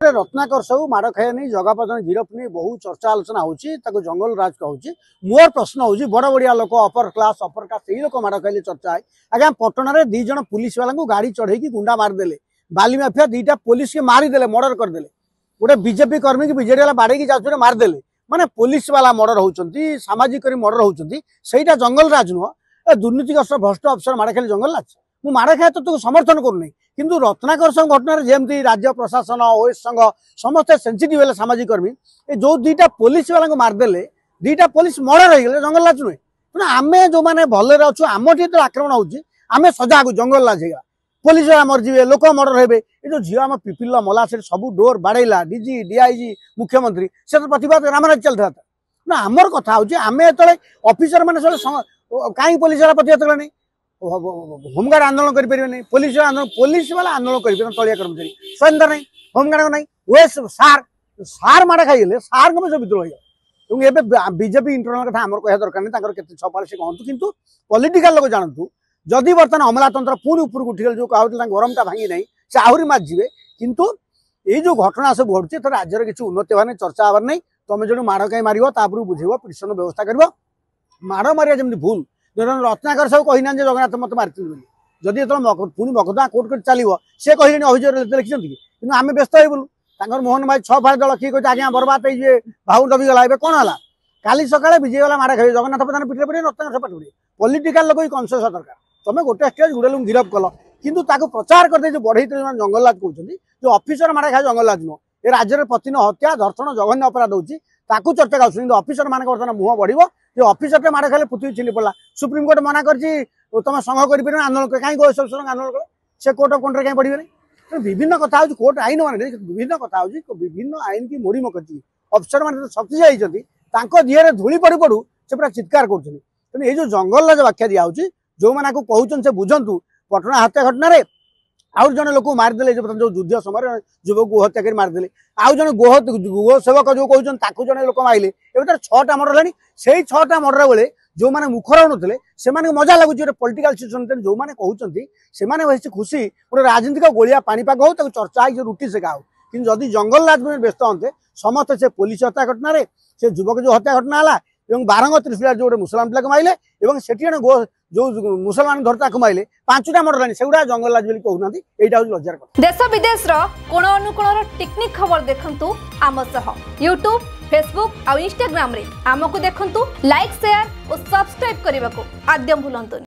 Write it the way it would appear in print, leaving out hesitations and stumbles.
रत्नाकर साहू माड़ खाया नहीं जगह जन गिरफ नहीं बहुत चर्चा आलोचना होची जंगल राज कहूँ मोर प्रश्न हूँ बड़ बड़िया लोक अपर क्लास अपर कास्ट यही लोक माड़ खाइले चर्चा है आज्ञा पटना में 2 जन पुलिस वाला गाड़ी चढ़े गुंडा मारिदे बाली माफिया 2टा पुलिस के मारिदे मर्डर करदे गोटे बीजेपी कर्मी की बीजेडी वाला बाड़े जाऊे मारिदे माने पुलिस वाला मर्डर होती सामाजिक मर्डर होती सहीटा जंगल राज नुह दुर्नीतिग्रस्त भ्रष्ट अफसर माड़ खाइले जंगल राज मुझे माड़ खाया तो समर्थन करूना किंतु रत्नाकर संघ घटना जमी राज्य प्रशासन ओएस संघ समस्ते सेंसिटिव है सामाजिक कर्मी जो 2टा पुलिस वाला मारिदे 2टा पुलिस मर्डर हो जंगल राज नुहे तेना आम जो मैंने भले अच्छु आम आक्रमण होमें सजाग जंगल राज होगा पुलिस वाला मरजे लोक मर्डर हे ये जो झील आम पिपिल मला से सब डोर बाड़ेला डीजी डीआईजी मुख्यमंत्री से तो प्रतिवाद रामराज चलता था ना आमर कथा आम जो ऑफिसर मैंने कहीं पुलिस वाला प्रतिवाद कले होमगार्ड आंदोलन करें पुलिस वाला आंदोलन करें तलिया कर्मचारी स्वाधीनता नहीं होमगार्ड नहीं ओएस सार सार माड़ खाइले सार को सब विद्रोह हो बीजेपी इंटरनल कथा आम कह दरकार नहीं छपाल से कहतु किंतु पॉलिटिकल लोग जानतु जदि बर्तमान अमलातंत्र पुणी उपरको उठिगल जो कहते गरमटा भांगी नहीं से आहरी मारिजे किंतु ये जो घटना सब घटुचे तो राज्यर किसी उन्नति होने चर्चा हबार नहीं तुम जो माड़ कहीं मार बुझेब पिटिशन व्यवस्था कर माड़ मारिया जमी भूल रत्नाकर साहू कहना जगन्नाथ मत मारी जदि पुणी मकदमा कोर्ट चलो सी कहे अभियोग लिखिं कि आम व्यस्त होलु मोहन भाई 6 फाड़ दल किए कहते आज्ञा बर्बाद हो भाऊ डबिगला कौन है काली सकाଳେ विजय वाला माड़ खाइबे जगन्नाथ प्रधान पिटे पड़े रत्नाकर पाठ पड़े पॉलिटिकल लोग कनसेस दरकार तुम गोटे स्टेज गुड़े लोग गिरफ कल किंतु प्रचार करते जो बढ़ई जंगल राज कहते जो ऑफिसर माड़ खाए जंगल राज नुह ये राज्य में प्रतिदिन हत्या धर्षण जघन्य अपराध होची चर्चा कर ऑफिसर मान बर्तमान मुह बढ़ जो ऑफिसर माड़ खाले पृथ्वी छिली पड़ा सुप्रीम कोर्ट मना कर तुम संघ कर आंदोलन कहीं आंदोलन कले से कोर्ट ऑफ कंट्रोल कहीं बढ़े विभिन्न कथा कोर्ट आईन मान विभिन्न कथा विभिन्न आईन की मोड़ी मकती अफसर मैंने शक्तिशाली होती दिहरे धूली पड़ू पड़ू से पूरा चित्कार कर ये जो जंगल राज व्याख्या दिखाई जो मैंने कहते से बुझंतु पटना हत्या घटना आउ जन लोक मारिदे जो युद्ध समय युवक को हत्या कर मारिदे आउ जन गो सेवक जो कहते जन लोक मारे ए 6टा मर्डर है 6टा मर्डर बेले जो मैंने मुखर होते से मजा लगुच पॉलिटिकल सिचुएशन जो मैंने कहते से खुशी गोटे राजनीतिक गोलिया पानीपाग हो चर्चा हो रुटी सेका हो कि जदि जंगल राज में व्यस्त होते समस्त से पुलिस हत्या घटना से युवक जो हत्या घटना है बारंग त्रिशूलिया जो मुसलमान पिला मारे से गो जो मुसलमान धरता मारे 5टा मर्डर है सेगुड़ा जंगल राज कहना यहाँ हूँ लज्जार कथा देश विदेश कोण अनुकोण टेक्निक खबर देखंतु आम सह यूट्यूब फेसबुक और इंस्टाग्राम रे आमको देखंतु लाइक शेयर और सब्सक्राइब करने को आद्य भूलंतु।